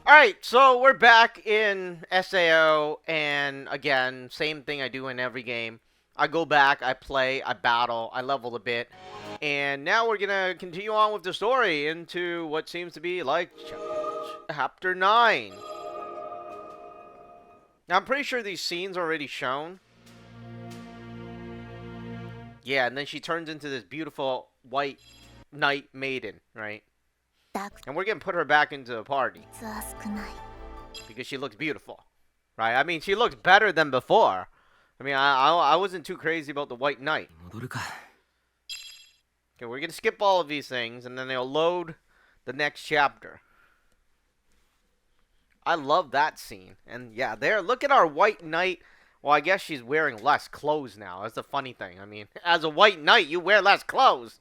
Alright, so we're back in SAO, and again, same thing I do in every game. I go back, I play, I battle, I level a bit, and now we're gonna continue on with the story into what seems to be like Chapter 9. Now, I'm pretty sure these scenes are already shown. Yeah, and then she turns into this beautiful white knight maiden, right? And we're gonna put her back into the party because she looks beautiful, right? I mean, she looks better than before. I mean, I wasn't too crazy about the white knight. Okay, we're gonna skip all of these things, and then they'll load the next chapter. I love that scene, and yeah, there. Look at our white knight. Well, I guess she's wearing less clothes now. That's the funny thing. I mean, as a white knight, you wear less clothes.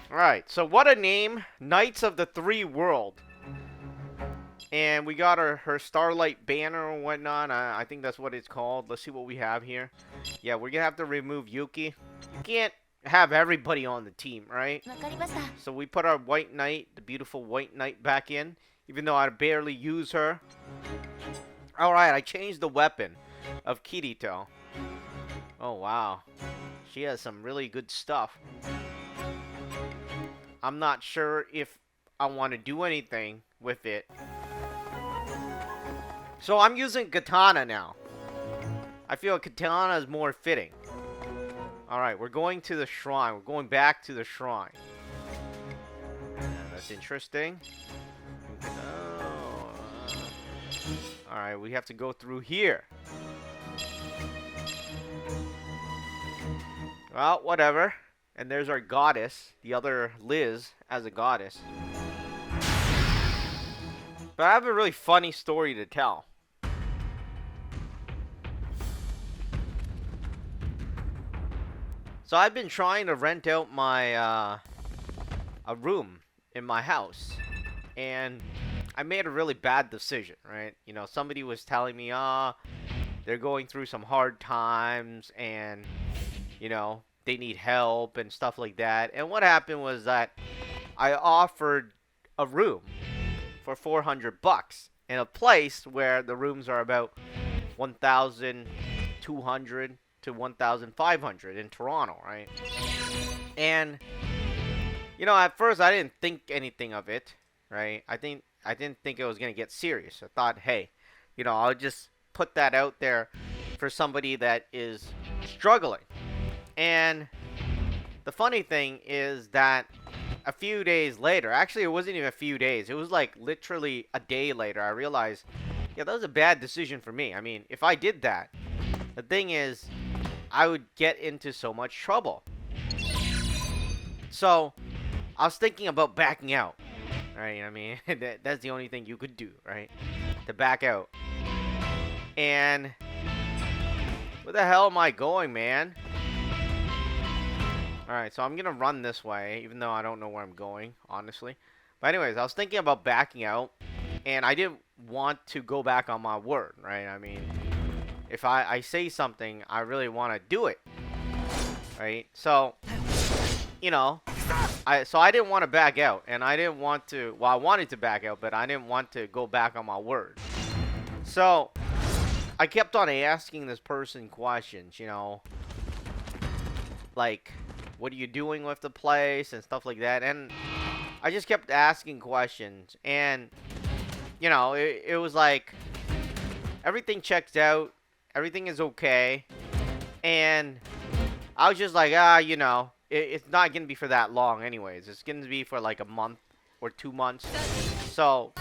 Alright, so what a name. Knights of the Three World. And we got her Starlight banner or whatnot. I think that's what it's called. Let's see what we have here. Yeah, we're going to have to remove Yuki. You can't have everybody on the team, right? So we put our white knight, the beautiful white knight, back in. Even though I barely use her. Alright, I changed the weapon of Kirito. Oh, wow. She has some really good stuff. I'm not sure if I want to do anything with it. So I'm using katana now. I feel katana is more fitting. Alright, we're going to the shrine. We're going back to the shrine. That's interesting. Oh, alright, we have to go through here. Well, whatever. And there's our goddess, the other Liz as a goddess. But I have a really funny story to tell. So I've been trying to rent out my a room in my house, and I made a really bad decision, right? You know, somebody was telling me, they're going through some hard times, and you know, they need help and stuff like that. And what happened was that I offered a room for $400 in a place where the rooms are about 1,200 to 1,500 in Toronto, right? And you know, at first I didn't think anything of it, right? I didn't think it was gonna get serious. I thought, hey, you know, I'll just put that out there for somebody that is struggling. And the funny thing is that a few days later, actually it wasn't even a few days, it was like literally a day later, I realized, yeah, that was a bad decision for me. I mean, if I did that, the thing is, I would get into so much trouble. So, I was thinking about backing out, right? I mean, that's the only thing you could do, right? To back out. And where the hell am I going, man? Alright, so I'm going to run this way, even though I don't know where I'm going, honestly. But anyways, I was thinking about backing out, and I didn't want to go back on my word, right? I mean, if I say something, I really want to do it, right? So, you know, I didn't want to back out, and I didn't want to, well, I wanted to back out, but I didn't want to go back on my word. So, I kept on asking this person questions, you know, like, what are you doing with the place and stuff like that. And I just kept asking questions, and you know, it was like everything checks out, everything is okay, and I was just like, you know, it's not gonna be for that long anyways. It's gonna be for like a month or 2 months, so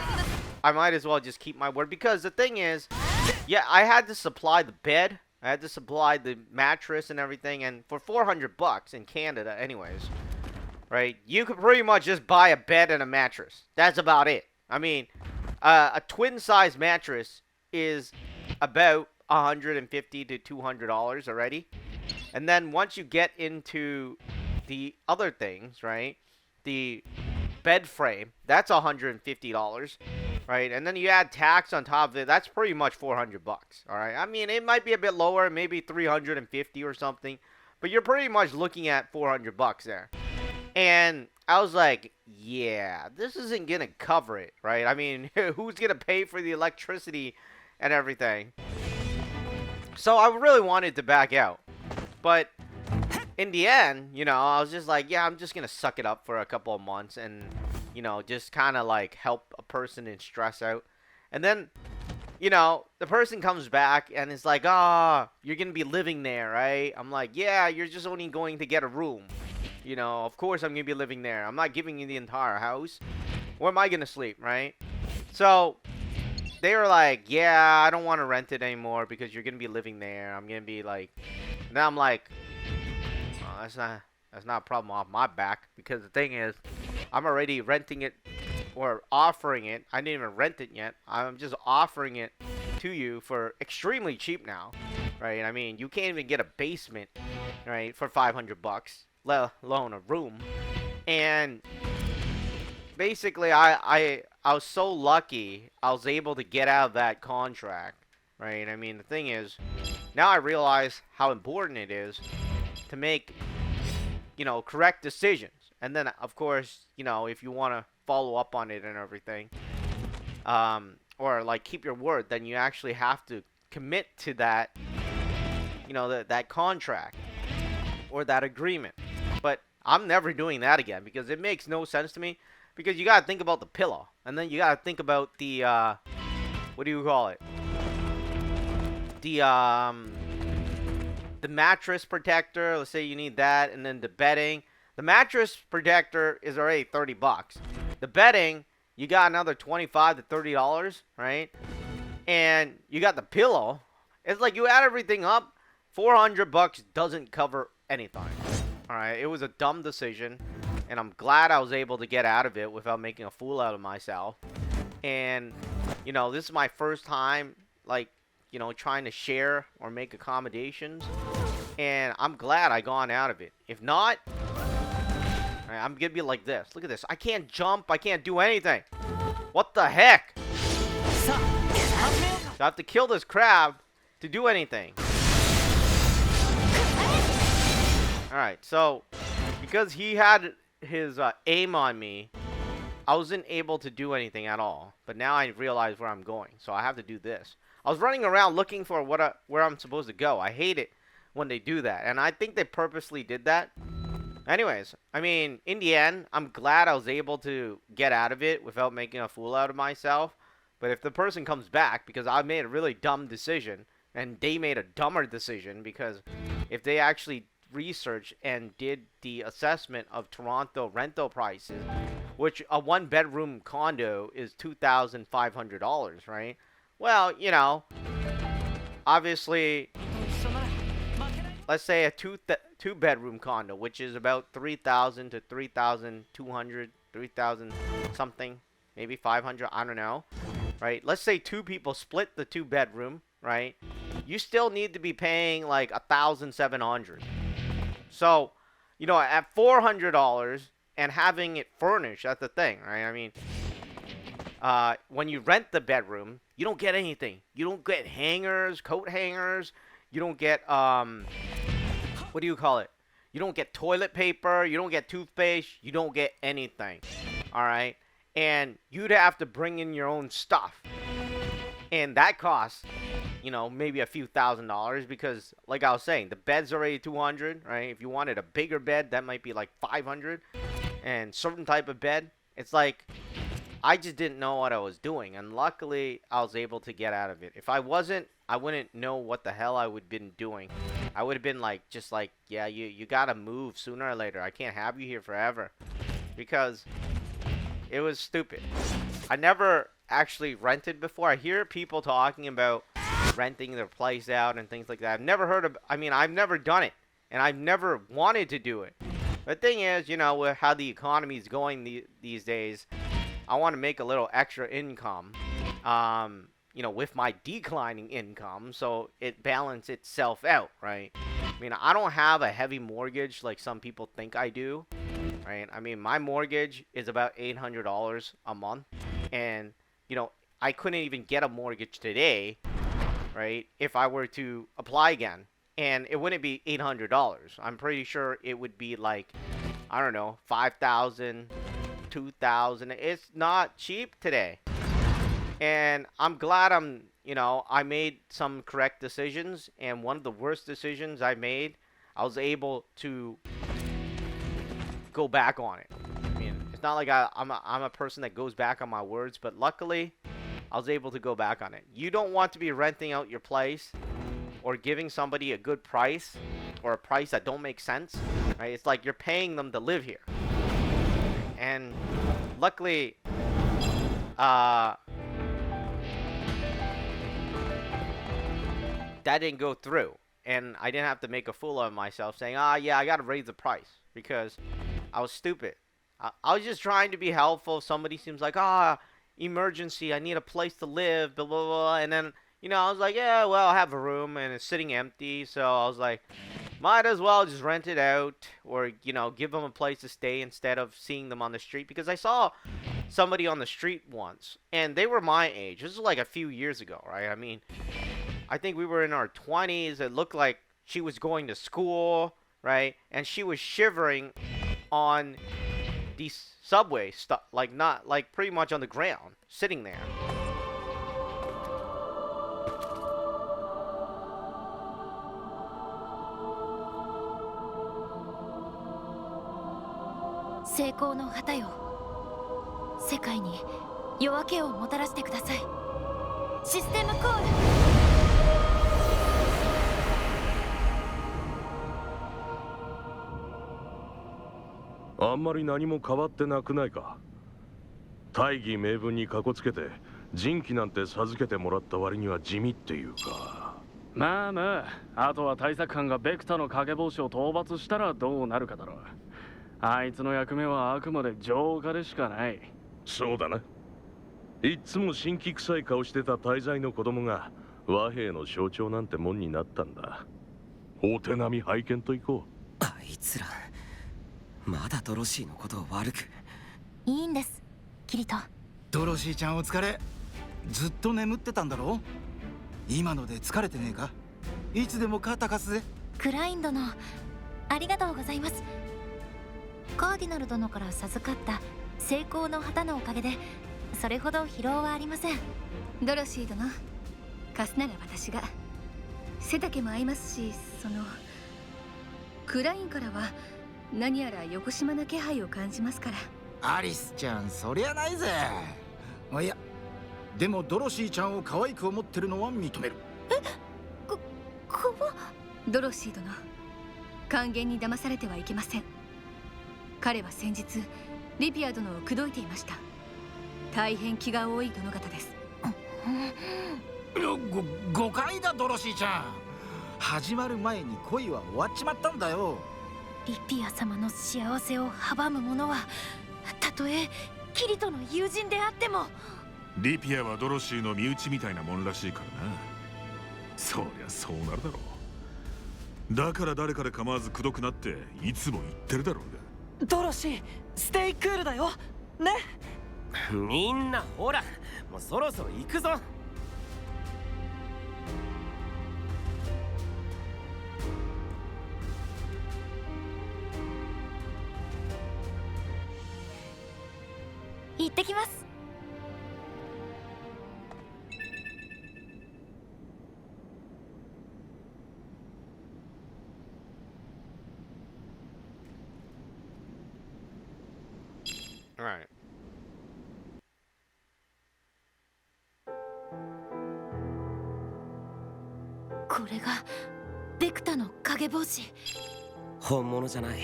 I might as well just keep my word. Because the thing is, yeah, I had to supply the bed, I had to supply the mattress and everything, and for $400 in Canada anyways, right, you could pretty much just buy a bed and a mattress. That's about it. I mean, a twin size mattress is about $150 to $200 already. And then once you get into the other things, right, the bed frame, that's $150. Right, and then you add tax on top of it, that's pretty much $400. All right, I mean, it might be a bit lower, maybe 350 or something, but you're pretty much looking at 400 bucks there. And I was like, yeah, this isn't gonna cover it, right? I mean, who's gonna pay for the electricity and everything? So I really wanted to back out, but in the end, I was just like, yeah, I'm just gonna suck it up for a couple of months and, just kind of like help a person in stress out. And then, the person comes back and it's like, ah, oh, you're gonna be living there, right? I'm like, yeah, you're just only going to get a room. Of course I'm gonna be living there. I'm not giving you the entire house. Where am I gonna sleep, right? So they were like, yeah, I don't want to rent it anymore because you're gonna be living there. I'm gonna be like, and then I'm like, oh, that's not a problem off my back, because the thing is, I'm already renting it or offering it. I didn't even rent it yet. I'm just offering it to you for extremely cheap now, right? I mean, you can't even get a basement, right, for 500 bucks, let alone a room. And basically, I was so lucky I was able to get out of that contract, right? I mean, the thing is, now I realize how important it is to make, correct decisions. And then, of course, if you want to follow up on it and everything, or like keep your word, then you actually have to commit to that, that contract or that agreement. But I'm never doing that again, because it makes no sense to me. Because you gotta think about the pillow, and then you gotta think about the what do you call it? The mattress protector. Let's say you need that, and then the bedding. The mattress protector is already 30 bucks. The bedding, you got another $25 to $30, right? And you got the pillow. It's like you add everything up, 400 bucks doesn't cover anything. All right, it was a dumb decision, and I'm glad I was able to get out of it without making a fool out of myself. And, this is my first time, like, trying to share or make accommodations. And I'm glad I gone out of it. If not, I'm gonna be like this. Look at this. I can't jump. I can't do anything. What the heck? So I have to kill this crab to do anything. Alright, so because he had his aim on me, I wasn't able to do anything at all. But now I realize where I'm going, so I have to do this. I was running around looking for where I'm supposed to go. I hate it when they do that, and I think they purposely did that. Anyways, I mean, in the end, I'm glad I was able to get out of it without making a fool out of myself. But if the person comes back, because I made a really dumb decision, and they made a dumber decision, because if they actually researched and did the assessment of Toronto rental prices, which a one-bedroom condo is $2,500, right? Well, obviously, let's say a two-bedroom condo, which is about 3,000 to 3,200, 3,000 something, maybe 500, I don't know, right? Let's say two people split the two-bedroom, right? You still need to be paying like 1,700. So, at $400 and having it furnished, that's the thing, right? I mean, when you rent the bedroom, you don't get anything. You don't get hangers, coat hangers. You don't get, what do you call it? You don't get toilet paper. You don't get toothpaste. You don't get anything. All right? And you'd have to bring in your own stuff. And that costs, maybe a few $1,000s, because, like I was saying, the bed's already 200, right? If you wanted a bigger bed, that might be like 500. And certain type of bed, it's like, I just didn't know what I was doing. And luckily, I was able to get out of it. If I wasn't, I wouldn't know what the hell I would have been doing. I would have been like, yeah, you gotta move sooner or later. I can't have you here forever. Because it was stupid. I never actually rented before. I hear people talking about renting their place out and things like that. I've never heard of, I've never done it. And I've never wanted to do it. The thing is, with how the economy is going these days, I want to make a little extra income, with my declining income, so it balances itself out, right? I mean, I don't have a heavy mortgage like some people think I do, right? I mean, my mortgage is about $800 a month, and, I couldn't even get a mortgage today, right, if I were to apply again. and it wouldn't be $800. I'm pretty sure it would be like, I don't know, 5,000, 2,000. It's not cheap today. And I'm glad I made some correct decisions. And one of the worst decisions I made, I was able to go back on it. I mean, it's not like I'm a person that goes back on my words, but luckily, I was able to go back on it. You don't want to be renting out your place or giving somebody a good price or a price that don't make sense, right? It's like you're paying them to live here. And luckily, that didn't go through. And I didn't have to make a fool of myself saying, yeah, I got to raise the price, because I was stupid. I was just trying to be helpful. Somebody seems like, emergency, I need a place to live, blah, blah, blah. And then, I was like, yeah, well, I have a room and it's sitting empty. So I was like, might as well just rent it out, or, give them a place to stay instead of seeing them on the street. Because I saw somebody on the street once, and they were my age. This was like a few years ago, right? I mean, I think we were in our 20s. It looked like she was going to school, right? And she was shivering on the subway stuff, like pretty much on the ground, sitting there.あんまり何も変わってなくないか。大義名分にかこつけて人気なんて授けてもらった割には地味っていうか。まあ、あとは対策班がベクタの影帽子を討伐したらどうなるかだろう。あいつの役目はあくまで浄化でしかない。そうだな。いっつも神気臭い顔してた大罪の子供が和平の象徴なんてもんになったんだ。お手並み拝見といこう。あいつらまだドロシーのことを悪く。いいんです、キリト。ドロシーちゃんお疲れ。ずっと眠ってたんだろ。今ので疲れてねえか。いつでも肩貸すぜ。クライン殿、ありがとうございます。カーディナル殿から授かった成功の旗のおかげでそれほど疲労はありません。ドロシー殿、貸すなら私が。背丈も合いますし、クラインからは何やら横島な気配を感じますから。アリスちゃん、そりゃないぜ。いや、でもドロシーちゃんを可愛く思ってるのは認める。ドロシー殿、還元に騙されてはいけません。彼は先日リピア殿を口説いていました。大変気が多い殿方です。誤解だドロシーちゃん。始まる前に恋は終わっちまったんだよ。リピア様の幸せを阻む者はたとえキリトの友人であっても。リピアはドロシーの身内みたいなもんらしいからな。そりゃそうなるだろう。だから誰かで構わず口説くなっていつも言ってるだろうが。ドロシー、ステイクールだよね。みんなほら、もうそろそろ行くぞ。行ってきます。Alright. これがベクタの影帽子。本物じゃない。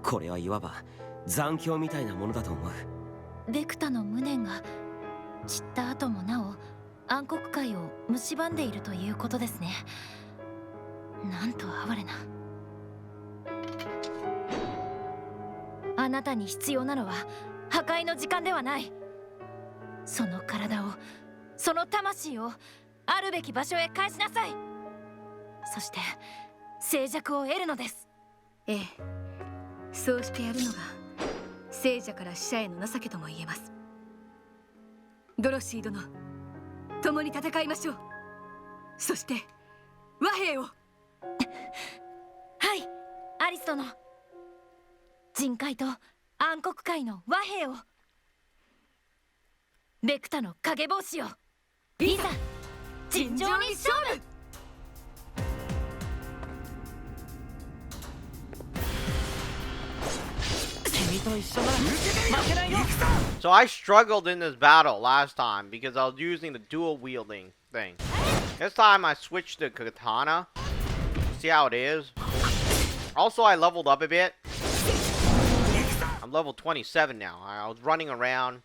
これはいわば残響みたいなものだと思う。ベクタの無念が散った後もなお暗黒界を蝕んでいるということですね。なんと哀れな。あなたに必要なのは破壊の時間ではない。その体を、その魂をあるべき場所へ返しなさい。そして静寂を得るのです。ええ、そうしてやるのが聖者から死者への情けとも言えます。ドロシー殿、共に戦いましょう。そして和平を。はいアリス殿、人海と暗黒界の和平を、ベクタの影帽子を、いざ尋常に勝負。君と一緒なら負けないよ。 So I struggled in this battle last time because I was using the dual wielding thing. This time I switched to katana. See how it is. Also, I leveled up a bit. I'm level 27 now. I was running around.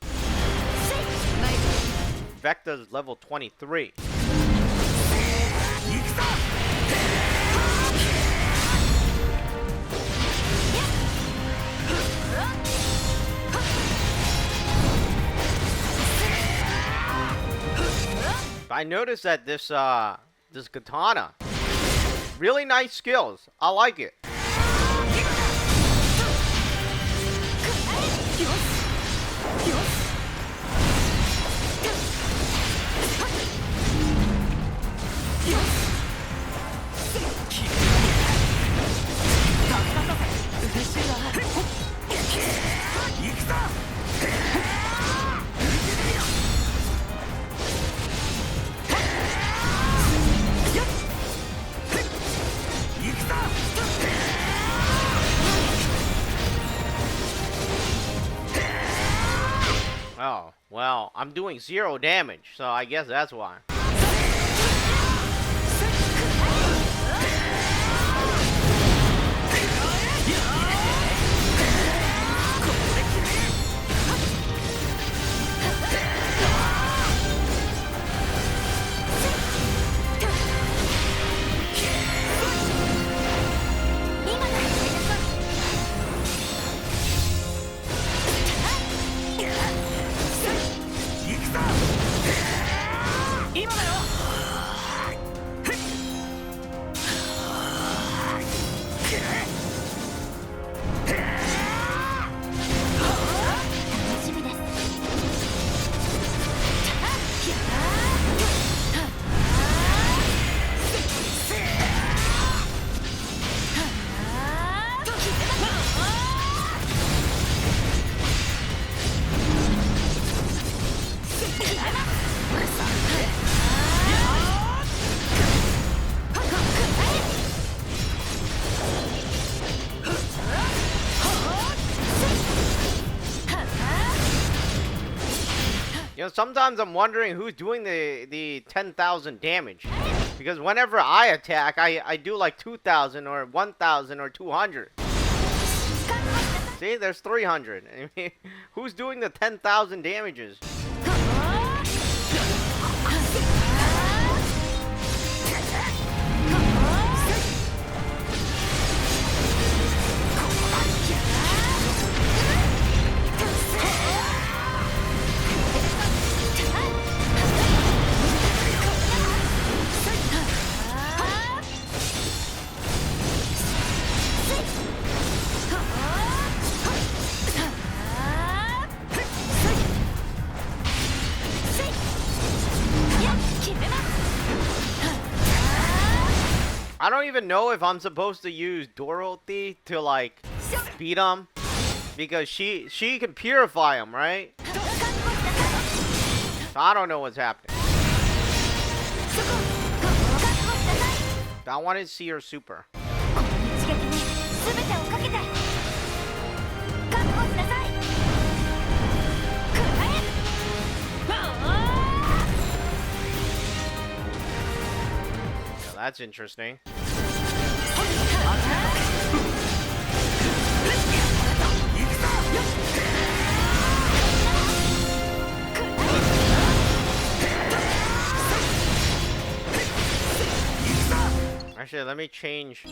Vecta's level 23. I noticed that this this katana, really nice skills. I like it. Oh, well, I'm doing 0 damage, so I guess that's why. You know, sometimes I'm wondering who's doing the 10,000 damage. Because whenever I attack, I do like 2,000 or 1,000 or 200. See, there's 300. I mean, who's doing the 10,000 damages? I don't even know if I'm supposed to use Dorothy to like beat him, because she can purify him, right? So I don't know what's happening. I wanted to see her super. Yeah, that's interesting. Actually, let me change.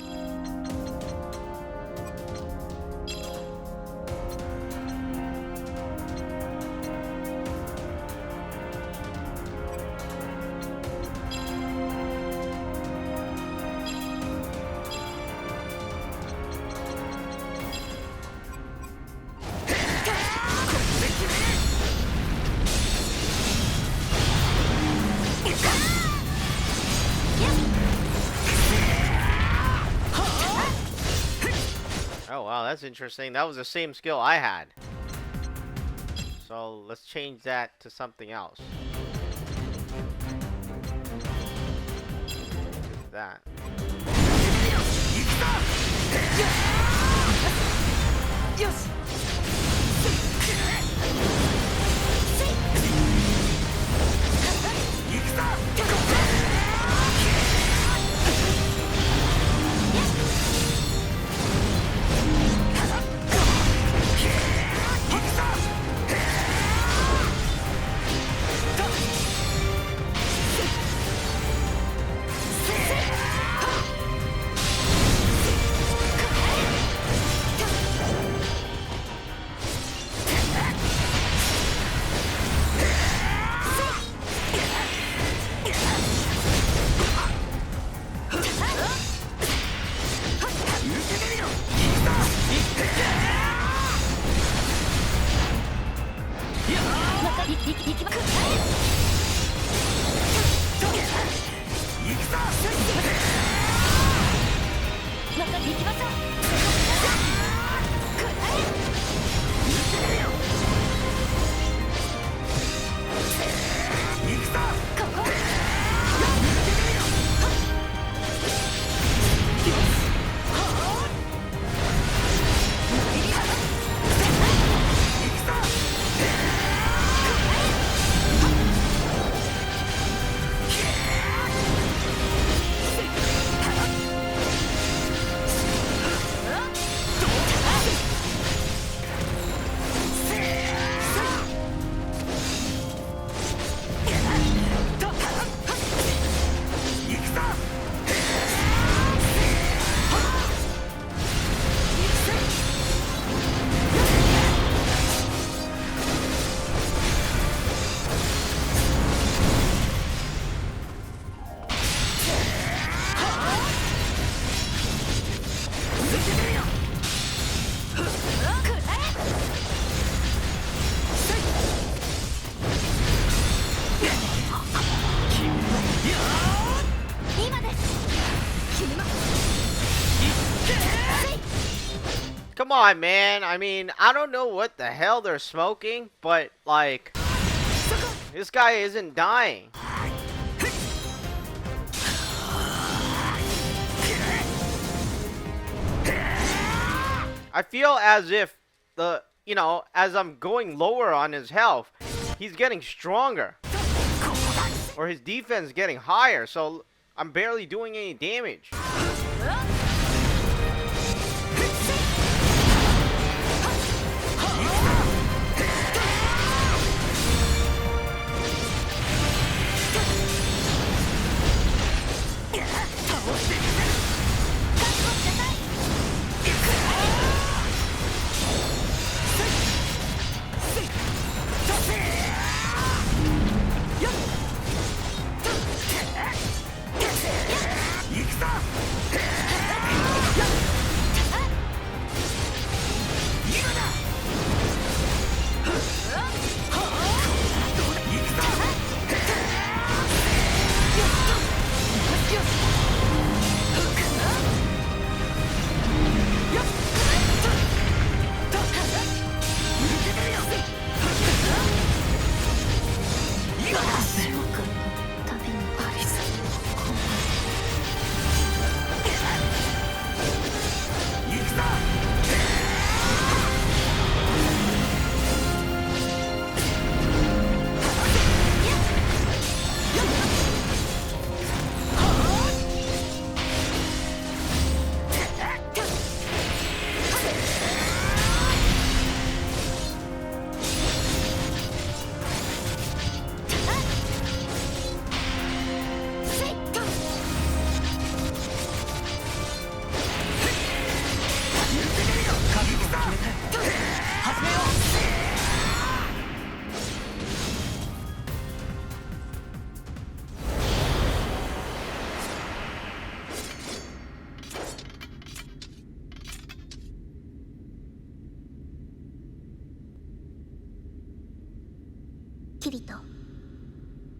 wow, that's interesting. That was the same skill I had. So let's change that to something else. That. Come on, man. I mean, I don't know what the hell they're smoking, but, like, this guy isn't dying. I feel as if as I'm going lower on his health, he's getting stronger. Or his defense is getting higher, so I'm barely doing any damage.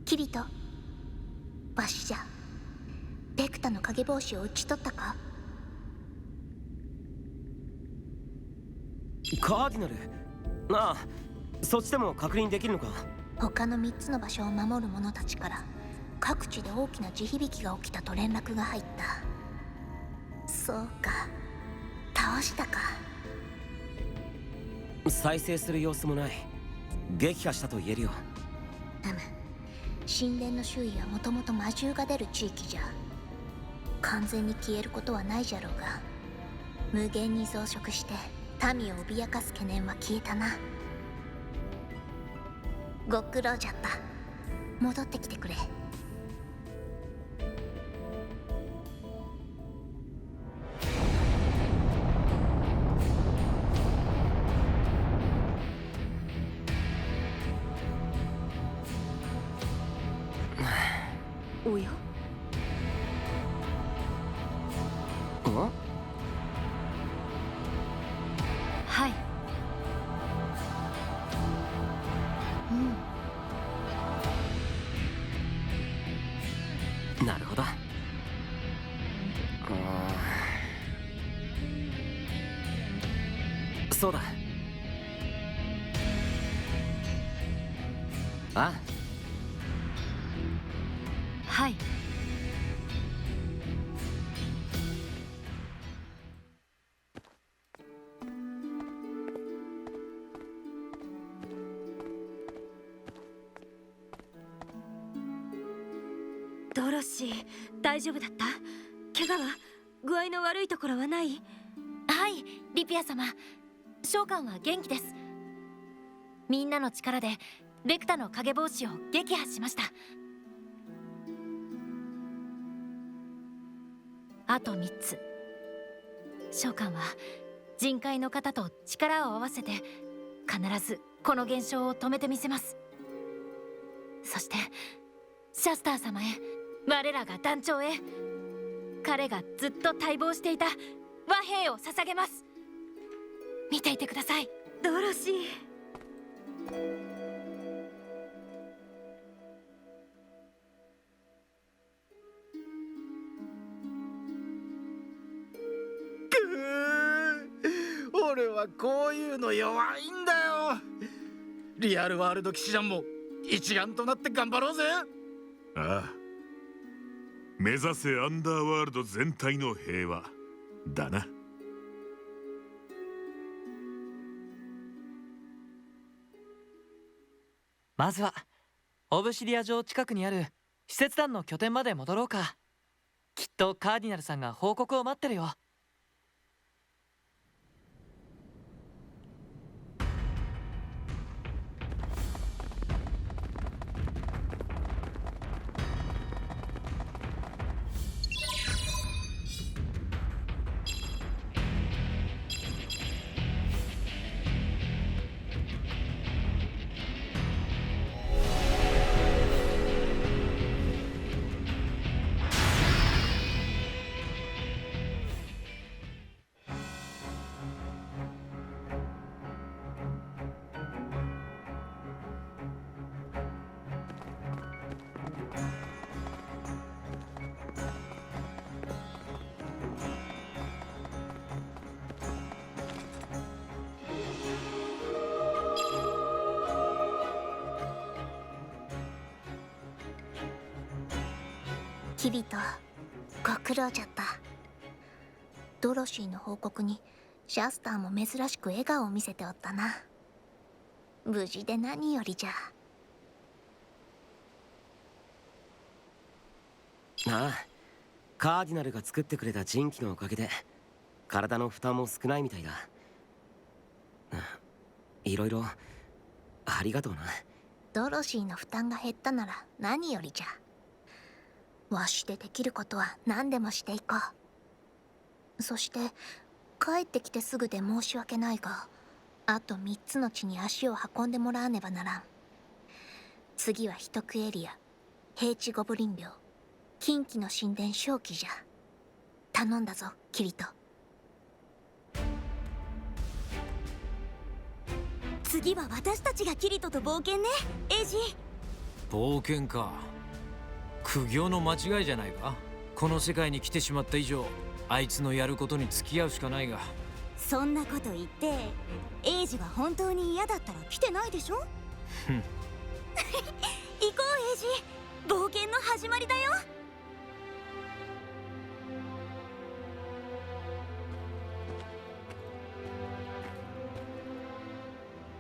キリトわしじゃ。ベクタの影帽子を討ち取ったか？カーディナル。ああ、そっちでも確認できるのか？他の3つの場所を守る者たちから各地で大きな地響きが起きたと連絡が入った。そうか、倒したか。再生する様子もない。撃破したと言えるよ。神殿の周囲はもともと魔獣が出る地域じゃ。完全に消えることはないじゃろうが、無限に増殖して民を脅かす懸念は消えたな。ご苦労じゃった。戻ってきてくれ。おや？はい。なるほど。そうだ。ああ、はい。ドロシー、大丈夫だった？怪我は？具合の悪いところはない？はい、リピア様。召喚は元気です。みんなの力でベクタの影帽子を撃破しました。あと3つ。召喚は人海の方と力を合わせて必ずこの現象を止めてみせます。そしてシャスター様へ、我らが団長へ、彼がずっと待望していた和平を捧げます。見ていてください。ドロシー。俺はこういうの弱いんだよ。リアルワールド騎士団も一丸となって頑張ろうぜ。ああ、目指せアンダーワールド全体の平和だな。まずはオブシリア城近くにある使節団の拠点まで戻ろうか。きっとカーディナルさんが報告を待ってるよ。キリト、ご苦労じゃった。ドロシーの報告にシャスターも珍しく笑顔を見せておったな。無事で何よりじゃ。ああ、カーディナルが作ってくれた人気のおかげで体の負担も少ないみたいだ。いろいろありがとうな。ドロシーの負担が減ったなら何よりじゃ。わしでできることは何でもしていこう。そして帰ってきてすぐで申し訳ないが、あと3つの地に足を運んでもらわねばならん。次は秘匿エリア、平地ゴブリン領、近畿の神殿正気じゃ。頼んだぞ、キリト。次は私たちがキリトと冒険ね、エイジ。冒険か。苦行の間違いじゃないか。この世界に来てしまった以上、あいつのやることに付き合うしかないが。そんなこと言ってエイジが本当に嫌だったら来てないでしょ。ふん行こうエイジ、冒険の始まりだよ。